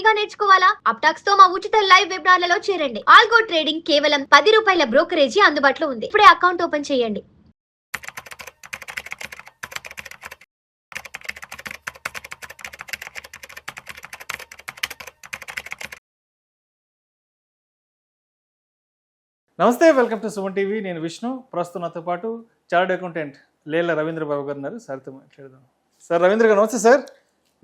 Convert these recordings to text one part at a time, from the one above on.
గా నేర్చుకోవాలా? అప్టాక్స్ తో మా ఉచిత లైవ్ వెబినార్లలో చేరండి. ఆల్గో ట్రేడింగ్ కేవలం ₹10 బ్రోకరేజీ అందుబాటులో ఉంది. ఇప్పుడే అకౌంట్ ఓపెన్ చేయండి. నమస్తే, వెల్కమ్ టు సుమన్ టీవీ. నేను విష్ణు. ప్రస్తుతం నాతో పాటు చార్టర్డ్ అకౌంటెంట్ లేళ్ల రవీంద్ర బాబు గారు ఉన్నారు. సార్తో మాట్లాడదాం. సార్ రవీంద్ర గారు నమస్తే. సార్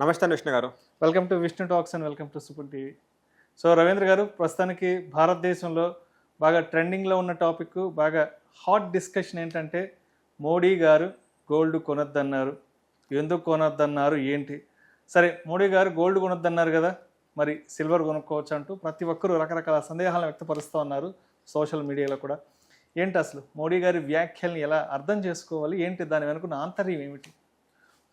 నమస్తే విష్ణు గారు. Welcome to Vishnu talks and welcome to Suman TV. So Ravindra గారు, ప్రస్తుతానికి భారతదేశంలో బాగా ట్రెండింగ్లో ఉన్న టాపిక్, బాగా హాట్ డిస్కషన్ ఏంటంటే మోడీ గారు గోల్డ్ కొనొద్దన్నారు. ఎందుకు కొనొద్దన్నారు ఏంటి? సరే, మోడీ గారు గోల్డ్ కొనొద్దన్నారు కదా, మరి సిల్వర్ కొనుక్కోవచ్చు అంటూ ప్రతి ఒక్కరూ రకరకాల సందేహాలను వ్యక్తపరుస్తూ ఉన్నారు సోషల్ మీడియాలో కూడా. ఏంటి అసలు మోడీ గారి వ్యాఖ్యల్ని ఎలా అర్థం చేసుకోవాలి, ఏంటి దాని వెనుకున్న ఆంతర్యం ఏమిటి?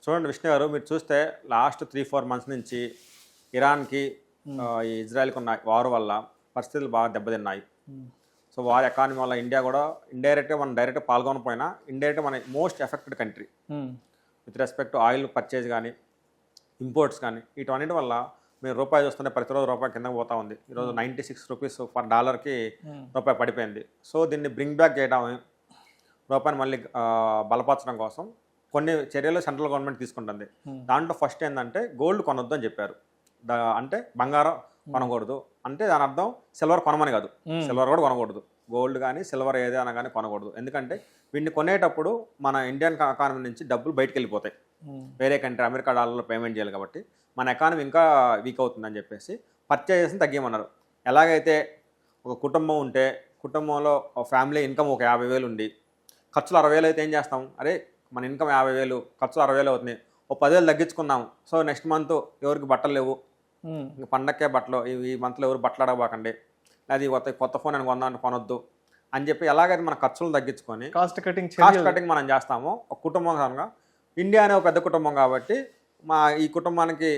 చూడండి విష్ణు గారు, మీరు చూస్తే లాస్ట్ 3-4 months నుంచి ఇరాన్కి ఈ ఇజ్రాయెల్కి ఉన్న వార్ వల్ల పరిస్థితులు బాగా దెబ్బతిన్నాయి. సో వార్ ఎకానమీ వల్ల ఇండియా కూడా ఇండైరెక్ట్గా మనం డైరెక్ట్గా పాల్గొనకపోయినా ఇండైరెక్ట్గా మన most affected country with respect to oil purchase కానీ ఇంపోర్ట్స్ కానీ. వీటన్నిటి వల్ల మేము రూపాయి చూస్తుంటే ప్రతిరోజు రూపాయి కిందకి పోతా ఉంది. ఈరోజు 96 రూపీస్ పర్ డాలర్కి రూపాయి పడిపోయింది. సో దీన్ని బ్రింగ్ బ్యాక్ చేయడం, రూపాయిని మళ్ళీ బలపరచడం కోసం కొన్ని చర్యలు సెంట్రల్ గవర్నమెంట్ తీసుకుంటుంది. దాంట్లో ఫస్ట్ ఏంటంటే గోల్డ్ కొనొద్దు అని చెప్పారు. అంటే బంగారం కొనకూడదు అంటే దాని అర్థం సిల్వర్ కొనమని కాదు, సిల్వర్ కూడా కొనకూడదు. గోల్డ్ కానీ సిల్వర్ ఏదైనా కానీ కొనకూడదు. ఎందుకంటే వీటిని కొనేటప్పుడు మన ఇండియన్ ఎకానమీ నుంచి డబ్బులు బయటకు వెళ్ళిపోతాయి. వేరే కంట్రీ అమెరికా డాలర్లో పేమెంట్ చేయాలి కాబట్టి మన ఎకానమీ ఇంకా వీక్ అవుతుందని చెప్పేసి పర్చేజెస్ని తగ్గిమన్నారు. ఎలాగైతే ఒక కుటుంబం ఉంటే కుటుంబంలో ఫ్యామిలీ ఇన్కమ్ ఒక 50,000 ఉంది, ఖర్చులు 60,000 అయితే ఏం చేస్తాం? అరే మన ఇన్కమ్ 50,000, ఖర్చులు 60,000 అవుతుంది, ఓ 10,000 తగ్గించుకున్నాం. సో నెక్స్ట్ మంత్ ఎవరికి బట్టలు లేవు, ఇంకా పండక్కే బట్టలు, ఈ మంత్లో ఎవరు బట్టలు అడగబాకండి, అది కొత్త ఫోన్ అని కొనొద్దు అని చెప్పి ఎలాగైతే మన ఖర్చులు తగ్గించుకొని కాస్ట్ కటింగ్ మనం చేస్తామో ఒక కుటుంబం కనుక. ఇండియా అనే ఒక పెద్ద కుటుంబం కాబట్టి ఈ కుటుంబానికి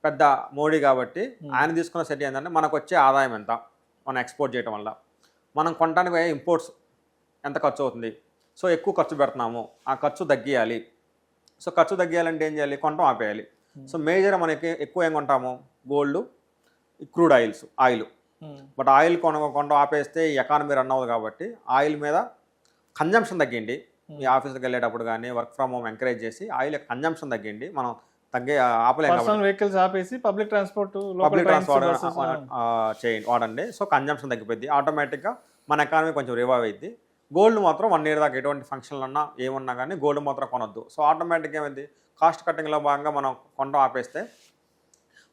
పెద్ద మోడీ కాబట్టి ఆయన తీసుకున్న సెట్ ఏంటంటే మనకు వచ్చే ఆదాయం ఎంత, మనం ఎక్స్పోర్ట్ చేయడం వల్ల మనం కొనడానికి ఇంపోర్ట్స్ ఎంత ఖర్చు అవుతుంది. సో ఎక్కువ ఖర్చు పెడుతున్నాము, ఆ ఖర్చు తగ్గియాలి. సో ఖర్చు తగ్గియాలంటే ఏం చేయాలి? కొనటం ఆపేయాలి. సో మేజర్ మనకి ఎక్కువ ఏం కొంటాము? Gold, crude oil. But oil కొనటం ఆపేస్తే ఈ ఎకానమీ రన్ అవ్వదు కాబట్టి ఆయిల్ మీద కన్జంప్షన్ తగ్గింది. మీ ఆఫీస్కి వెళ్ళేటప్పుడు కానీ వర్క్ ఫ్రమ్ హోమ్ ఎంకరేజ్ చేసి ఆయిల్ కన్జంప్షన్ తగ్గింది. మనం ఆపలేము. వెహికల్స్ ఆపేసి పబ్లిక్ ట్రాన్స్పోర్ట్ చేయండి, వాడండి. సో కన్జంప్షన్ తగ్గిపోయింది, ఆటోమేటిక్గా మన ఎకానమీ కొంచెం రివైవ్ అయింది. గోల్డ్ మాత్రం 1 year దాకా ఎటువంటి ఫంక్షన్లు అన్నా ఏమన్నా కానీ గోల్డ్ మాత్రం కొనొద్దు. సో ఆటోమేటిక్గా ఏమైంది? కాస్ట్ కటింగ్లో భాగంగా మనం కొనడం ఆపేస్తే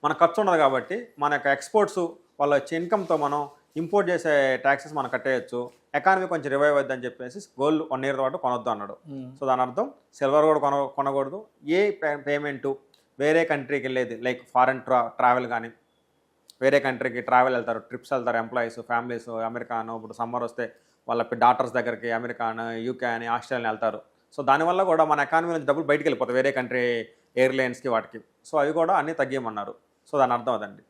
మన ఖర్చు ఉండదు కాబట్టి మన యొక్క ఎక్స్పోర్ట్స్ వాళ్ళ వచ్చే ఇన్కమ్తో మనం ఇంపోర్ట్ చేసే ట్యాక్సెస్ మనం కట్టేయచ్చు. ఎకానమీ కొంచెం రివైవ్ అవుద్ది అని చెప్పేసి గోల్డ్ 1 year పాటు కొనొద్దు అన్నాడు. సో దాని అర్థం సిల్వర్ కూడా కొనకూడదు. ఏ పేమెంటు వేరే కంట్రీకి వెళ్ళేది లైక్ ఫారెన్ ట్రావెల్ కానీ, వేరే కంట్రీకి ట్రావెల్ వెళ్తారు, ట్రిప్స్ వెళ్తారు ఎంప్లాయీస్, ఫ్యామిలీస్. అమెరికాను ఇప్పుడు సమ్మర్ వస్తే వాళ్ళ డాటర్స్ దగ్గరికి అమెరికాను, యూకే అని, ఆస్ట్రేలియా వెళ్తారు. సో దానివల్ల కూడా మన ఎకానమీ నుంచి డబ్బులు బయటికి వెళ్ళిపోతాయి వేరే కంట్రీ ఎయిర్లైన్స్కి వాటికి. సో అవి కూడా అన్నీ తగ్గియమన్నారు. సో దాని అర్థం అదండి.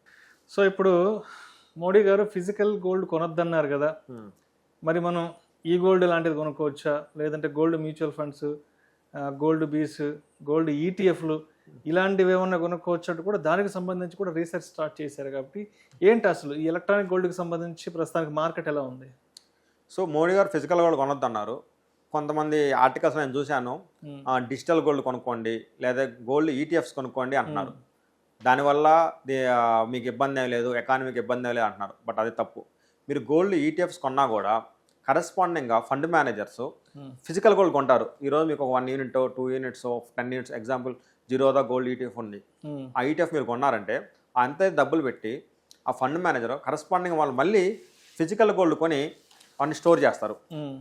సో ఇప్పుడు మోడీ గారు ఫిజికల్ గోల్డ్ కొనొద్దన్నారు కదా, మరి మనం ఈ గోల్డ్ లాంటిది కొనుక్కోవచ్చా? లేదంటే గోల్డ్ మ్యూచువల్ ఫండ్స్, గోల్డ్ బీస్, గోల్డ్ ఈటీఎఫ్లు ఇలాంటివి ఏమన్నా కొనుక్కోవచ్చు కూడా దానికి సంబంధించి కూడా రీసెర్చ్ స్టార్ట్ చేశారు. కాబట్టి ఏంటి అసలు ఈ ఎలక్ట్రానిక్ గోల్డ్కి సంబంధించి ప్రస్తుతానికి మార్కెట్ ఎలా ఉంది? సో మోడీ గారు ఫిజికల్ గోల్డ్ కొనొద్దు అన్నారు. కొంతమంది ఆర్టికల్స్ నేను చూశాను, డిజిటల్ గోల్డ్ కొనుక్కోండి లేదా గోల్డ్ ఈటీఎఫ్స్ కొనుక్కోండి అంటున్నారు. దానివల్ల మీకు ఇబ్బంది ఏం లేదు, ఎకానమీకి ఇబ్బంది ఏం లేదు అంటున్నారు. బట్ అది తప్పు. మీరు గోల్డ్ ఈటీఎఫ్స్ కొన్నా కూడా కరెస్పాండింగ్గా ఫండ్ మేనేజర్స్ ఫిజికల్ గోల్డ్ కొంటారు. ఈరోజు మీకు 1 unit 2 units 10 units example Zerodha gold ETF ఉంది. ఆ ఈటీఎఫ్ మీరు కొన్నారంటే అంతే డబ్బులు పెట్టి ఆ ఫండ్ మేనేజర్ కరెస్పాండింగ్ వాళ్ళు మళ్ళీ ఫిజికల్ గోల్డ్ కొని వాటిని స్టోర్ చేస్తారు.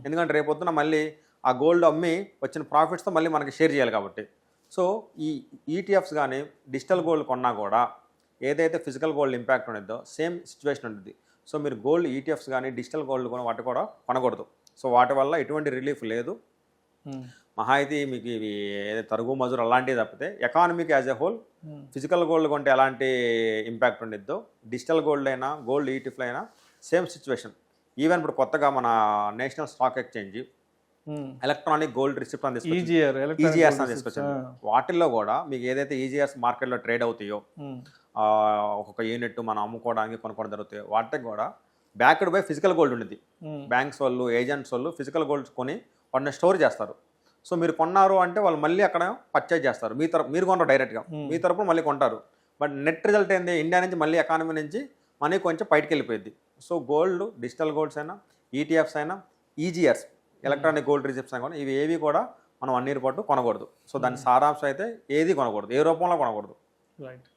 ఎందుకంటే రేపొద్దున మళ్ళీ ఆ గోల్డ్ అమ్మి వచ్చిన ప్రాఫిట్స్తో మళ్ళీ మనకి షేర్ చేయాలి కాబట్టి. సో ఈ ఈటీఎఫ్స్ కానీ డిజిటల్ గోల్డ్ కొన్నా కూడా ఏదైతే ఫిజికల్ గోల్డ్ ఇంపాక్ట్ ఉండేదో సేమ్ సిచ్యువేషన్ ఉంటుంది. సో మీరు గోల్డ్ ఈటీఎఫ్స్ కానీ డిజిటల్ గోల్డ్ కొని వాటి కూడా కొనకూడదు. సో వాటి వల్ల ఎటువంటి రిలీఫ్ లేదు. మహా అయితే మీకు ఇవి ఏదైతే తరుగు మజూరు అలాంటివి తప్పితే ఎకానమీకి as a whole physical gold కొంటే ఎలాంటి ఇంపాక్ట్ ఉండిద్దో డిజిటల్ గోల్డ్ అయినా గోల్డ్ ఈటీఎఫ్లు అయినా సేమ్ సిచ్యువేషన్. ఈవెన్ ఇప్పుడు కొత్తగా మన national stock exchange electronic gold receipt అని తీసుకొచ్చింది, ఈజీఆర్ ఈజీఆర్స్ అని తీసుకొచ్చింది. వాటిల్లో కూడా మీకు ఏదైతే ఈజీఆర్స్ మార్కెట్లో ట్రేడ్ అవుతాయో, ఒక్కొక్క యూనిట్ మనం అమ్ముకోవడానికి కొనుక్కోవడం జరుగుతాయో, వాటికి కూడా బ్యాక్డ్ బై ఫిజికల్ గోల్డ్ ఉండేది. బ్యాంక్స్ వాళ్ళు, ఏజెంట్స్ వాళ్ళు ఫిజికల్ గోల్డ్ కొని వాటిని స్టోర్ చేస్తారు. సో మీరు కొన్నారు అంటే వాళ్ళు మళ్ళీ అక్కడ పర్చేజ్ చేస్తారు, మీరు కొనరు డైరెక్ట్గా, మీ తరపున మళ్ళీ కొంటారు. బట్ నెట్ రిజల్ట్ ఏంటి, ఇండియా నుంచి మళ్ళీ ఎకానమీ నుంచి మనీ కొంచెం బయటకు వెళ్ళిపోయింది. సో గోల్డ్, డిజిటల్ గోల్డ్స్ అయినా, ఈటీఎఫ్స్ అయినా, ఈజీఆర్స్ ఎలక్ట్రానిక్ గోల్డ్ రిసిప్ట్స్ అయినా కూడా ఇవి ఏవి కూడా మనం 1 year పాటు కొనకూడదు. సో దాని సారాంశం అయితే ఏది కొనకూడదు, ఏ రూపంలో కొనకూడదు. రైట్.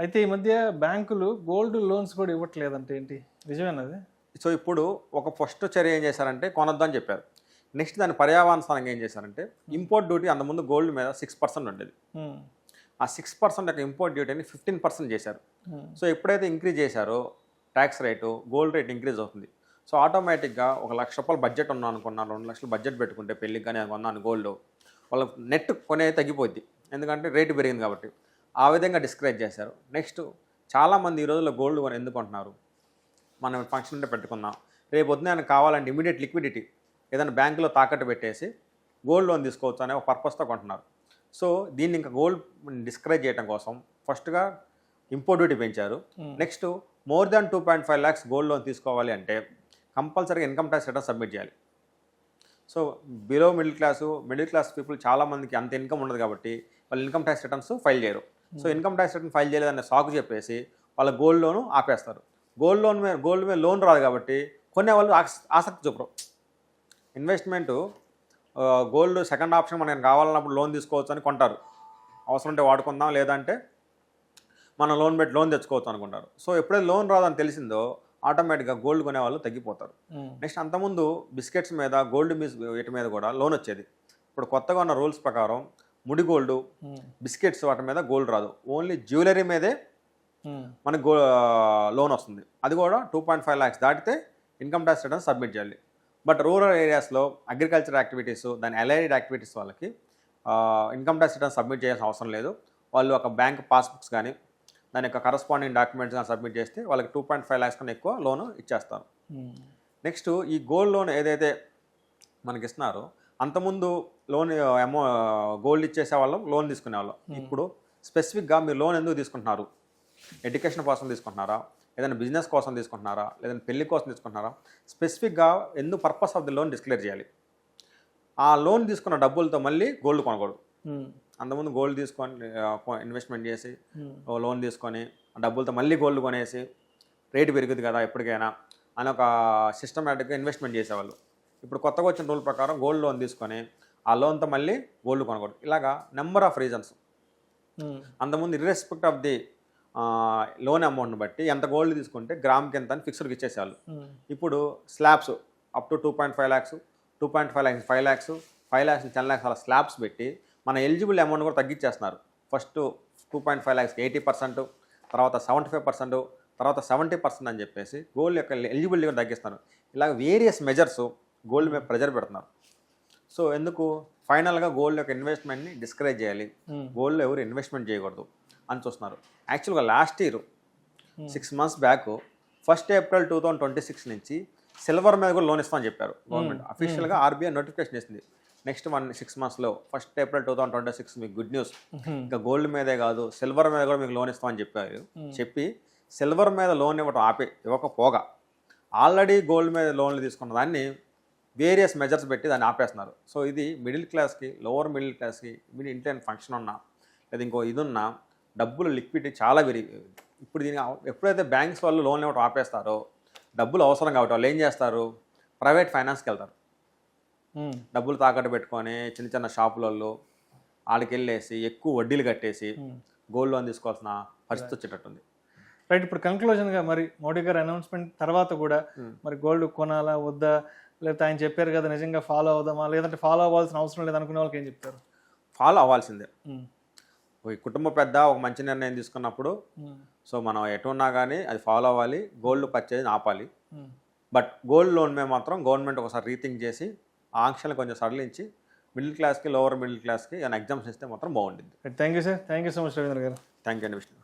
అయితే ఈ మధ్య బ్యాంకులు గోల్డ్ లోన్స్ కూడా ఇవ్వట్లేదంటే ఏంటి, నిజమేనది? సో ఇప్పుడు ఒక ఫస్ట్ చర్య ఏం చేశారంటే కొనొద్దని చెప్పారు. నెక్స్ట్ దాని పర్యావరణానికి ఏం చేశారంటే ఇంపోర్ట్ డ్యూటీ అంతకుముందు గోల్డ్ మీద 6% ఉండేది. ఆ 6% యొక్క ఇంపోర్ట్ డ్యూటీని 15% చేశారు. సో ఎప్పుడైతే ఇంక్రీజ్ చేశారో tax rate, gold rate increase అవుతుంది. సో ఆటోమేటిక్గా ₹1,00,000 బడ్జెట్ ఉన్నా అనుకున్నా, 2 లక్షలు బడ్జెట్ పెట్టుకుంటే పెళ్ళికి కానీ కొన్నాను గోల్డ్, వాళ్ళ నెట్ కొనే తగ్గిపోద్ది, ఎందుకంటే రేటు పెరిగింది కాబట్టి. ఆ విధంగా డిస్కరేజ్ చేశారు. నెక్స్ట్ చాలామంది ఈ రోజుల్లో గోల్డ్ కొని ఎందుకు కొంటున్నారు, మనం ఫంక్షన్ ఉంటే పెట్టుకున్నాం, రేపు పొద్దున కావాలంటే ఇమీడియట్ లిక్విడిటీ ఏదైనా బ్యాంకులో తాకట్టు పెట్టేసి గోల్డ్ లోన్ తీసుకోవచ్చు అనే ఒక పర్పస్తో కొంటున్నారు. సో దీన్ని ఇంకా గోల్డ్ డిస్కరేజ్ చేయడం కోసం ఫస్ట్గా ఇంపోర్ట్ డ్యూటీ పెంచారు. Next more than 2.5 lakhs gold loan తీసుకోవాలి అంటే కంపల్సరీగా ఇన్కమ్ ట్యాక్స్ రిటర్న్ సబ్మిట్ చేయాలి. So below middle class people చాలామందికి అంత ఇన్కమ్ ఉండదు కాబట్టి వాళ్ళు ఇన్కమ్ ట్యాక్స్ రిటర్న్స్ ఫైల్ చేయరు. So income tax return file చేయలేదనే సాకు చెప్పేసి వాళ్ళ గోల్డ్ లోను ఆపేస్తారు. గోల్డ్ మీద లోన్ రాదు కాబట్టి కొనే వాళ్ళు ఆసక్తి చూపరు. ఇన్వెస్ట్మెంటు గోల్డ్ సెకండ్ ఆప్షన్ మనకు కావాలన్నప్పుడు లోన్ తీసుకోవచ్చు అని కొంటారు, అవసరం ఉంటే వాడుకుందాం, లేదంటే మనం లోన్ తెచ్చుకోవచ్చు అనుకుంటారు. సో ఎప్పుడైతే లోన్ రాదని తెలిసిందో ఆటోమేటిక్గా గోల్డ్ కొనే వాళ్ళు తగ్గిపోతారు. నెక్స్ట్ అంతకుముందు బిస్కెట్స్ మీద, గోల్డ్ వీటి మీద కూడా లోన్ వచ్చేది. ఇప్పుడు కొత్తగా ఉన్న రూల్స్ ప్రకారం ముడి గోల్డ్, బిస్కెట్స్ వాటి మీద గోల్డ్ రాదు, ఓన్లీ జ్యువెలరీ మీదే మనకు లోన్ వస్తుంది. అది కూడా 2.5 lakhs దాటితే ఇన్కమ్ ట్యాక్స్ రిటర్న్ సబ్మిట్ చేయాలి. బట్ రూరల్ ఏరియాస్లో అగ్రికల్చర్ యాక్టివిటీస్, దాని అలైడ్ యాక్టివిటీస్ వాళ్ళకి ఇన్కమ్ ట్యాక్స్ రిటర్న్ సబ్మిట్ చేయాల్సిన అవసరం లేదు. వాళ్ళు ఒక బ్యాంక్ పాస్బుక్స్ కానీ దాని యొక్క కరస్పాండింగ్ డాక్యుమెంట్స్ కానీ సబ్మిట్ చేస్తే వాళ్ళకి 2.5 lakhs కన్నా ఎక్కువ లోను ఇచ్చేస్తారు. నెక్స్ట్ ఈ గోల్డ్ లోన్ ఏదైతే మనకి ఇస్తున్నారో అంతకుముందు గోల్డ్ ఇచ్చేసే వాళ్ళం, లోన్ తీసుకునే వాళ్ళం. ఇప్పుడు స్పెసిఫిక్గా మీరు లోన్ ఎందుకు తీసుకుంటున్నారు, ఎడ్యుకేషన్ కోసం తీసుకుంటున్నారా, ఏదైనా బిజినెస్ కోసం తీసుకుంటున్నారా, లేదంటే పెళ్లి కోసం తీసుకుంటున్నారా, స్పెసిఫిక్గా ఎందుకు పర్పస్ ఆఫ్ ది లోన్ డిస్క్లేర్ చేయాలి. ఆ లోన్ తీసుకున్న డబ్బులతో మళ్ళీ గోల్డ్ కొనకూడదు. అంతకుముందు గోల్డ్ తీసుకొని ఇన్వెస్ట్మెంట్ చేసి లోన్ తీసుకొని ఆ డబ్బులతో మళ్ళీ గోల్డ్ కొనేసి రేటు పెరుగుతుంది కదా ఎప్పటికైనా అని ఒక సిస్టమేటిక్గా ఇన్వెస్ట్మెంట్ చేసేవాళ్ళు. ఇప్పుడు కొత్తగా వచ్చిన రూల్ ప్రకారం గోల్డ్ లోన్ తీసుకొని ఆ లోన్తో మళ్ళీ గోల్డ్ కొనకూడదు. ఇలాగా నెంబర్ ఆఫ్ రీజన్స్. అంతకుముందు ఇర్రెస్పెక్ట్ ఆఫ్ ది లోన్ అమౌంట్ని బట్టి ఎంత గోల్డ్ తీసుకుంటే గ్రామ్కి ఎంత అని ఫిక్స్డ్కి ఇచ్చేసేవాళ్ళు. ఇప్పుడు slabs up to 2.5 lakhs, 2.5 lakhs 5 lakhs, 5 lakhs 10 lakhs అలా స్లాబ్స్ పెట్టి మన ఎలిజిబుల్ అమౌంట్ కూడా తగ్గించేస్తున్నారు. ఫస్ట్ 2.5 lakhsకి 80%, తర్వాత 75%, తర్వాత 70% అని చెప్పేసి గోల్డ్ యొక్క ఎలిజిబిలిటీ కూడా తగ్గిస్తున్నారు. ఇలాగ వేరియస్ మెజర్స్ గోల్డ్ మీద ప్రెజర్ పెడుతున్నారు. సో ఎందుకు ఫైనల్గా గోల్డ్ యొక్క ఇన్వెస్ట్మెంట్ని డిస్కరేజ్ చేయాలి, గోల్డ్లో ఎవరు ఇన్వెస్ట్మెంట్ చేయకూడదు అని చూస్తున్నారు. యాక్చువల్గా last year 6 months back 1st April 2026 నుంచి సిల్వర్ మీద కూడా లోన్ ఇస్తామని చెప్పారు గవర్నమెంట్. అఫీషియల్గా ఆర్బీఐ నోటిఫికేషన్ ఇస్తుంది. నెక్స్ట్ 6 monthsలో 1st April 2026 మీకు గుడ్ న్యూస్, ఇంకా గోల్డ్ మీదే కాదు సిల్వర్ మీద కూడా మీకు లోన్ ఇస్తామని చెప్పారు. చెప్పి సిల్వర్ మీద లోన్ ఇవ్వకపోగా ఆల్రెడీ గోల్డ్ మీద లోన్లు తీసుకున్న దాన్ని వేరియస్ మెజర్స్ పెట్టి దాన్ని ఆపేస్తున్నారు. సో ఇది మిడిల్ క్లాస్కి, లోవర్ మిడిల్ క్లాస్కి, ఇంటర్ ఫంక్షన్ ఉన్నా లేదా ఇంకో ఇది ఉన్నా డబ్బులు లిక్విడిటీ చాలా ఇప్పుడు దీనికి ఎప్పుడైతే బ్యాంక్స్ వాళ్ళు లోన్లు ఇవ్వడం ఆపేస్తారో డబ్బులు అవసరం కాబట్టి వాళ్ళు ఏం చేస్తారు, ప్రైవేట్ ఫైనాన్స్కి వెళ్తారు. డబ్బులు తాకట్టు పెట్టుకొని చిన్న చిన్న షాపులలో వాళ్ళకి వెళ్ళేసి ఎక్కువ వడ్డీలు కట్టేసి గోల్డ్ లోన్ తీసుకోవాల్సిన పరిస్థితి వచ్చేటట్టుంది. రైట్. ఇప్పుడు కన్క్లూజన్గా మరి మోడీ గారు అనౌన్స్మెంట్ తర్వాత కూడా మరి గోల్డ్ కొనాలా వద్దా, లేకపోతే ఆయన చెప్పారు కదా నిజంగా ఫాలో అవుదామా, లేదంటే ఫాలో అవ్వాల్సిన అవసరం లేదనుకునే వాళ్ళకి ఏం చెప్తారు? ఫాలో అవ్వాల్సిందే. ఒక కుటుంబ పెద్ద ఒక మంచి నిర్ణయం తీసుకున్నప్పుడు సో మనం ఎటున్నా కానీ అది ఫాలో అవ్వాలి, గోల్డ్ పర్చేజ్ ఆపాలి. బట్ గోల్డ్ లోన్ మీద మాత్రం గవర్నమెంట్ ఒకసారి రీథింక్ చేసి ఆంక్షలు కొంచెం సడలించి మిడిల్ క్లాస్కి, లోవర్ మిడిల్ క్లాస్కి ఏమైనా ఎగ్జామ్స్ ఇస్తే మాత్రం బాగుంటుంది. Thank you sir, thank you so much Ravindra గారు. థ్యాంక్ యూ అండి విష్ణు.